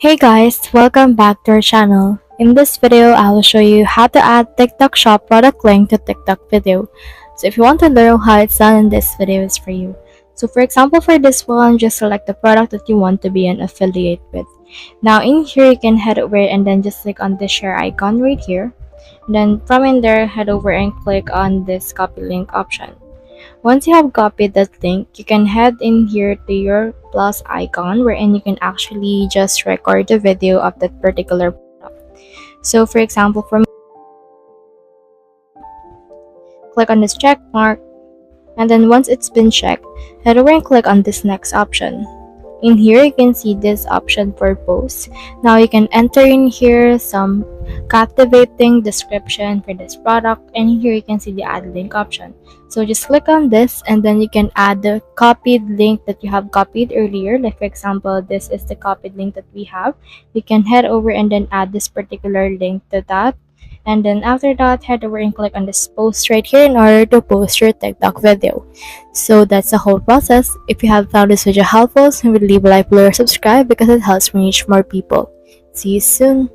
Hey guys, welcome back to our channel. In this video, I will show you how to add TikTok Shop product link to TikTok video. So if you want to learn how it's done, in this video is for you. So for example, for this one, just select the product that you want to be an affiliate with. Now in here, you can head over and then just click on the share icon right here. And then from in there, head over and click on this copy link option. Once you have copied that link, you can head in here to your plus icon wherein you can actually just record the video of that particular product. So for example, for me, click on this check mark, and then once it's been checked, head over and click on this next option. In here, you can see this option for posts. Now you can enter in here some captivating description for this product, and here you can see the add link option. So just click on this and then you can add the copied link that you have copied earlier. Like for example, this is the copied link that we have. You can head over and then add this particular link to that. And then after that, head over and click on this post right here in order to post your TikTok video. So that's the whole process. If you have found this video helpful, leave a like below or subscribe because it helps me reach more people. See you soon.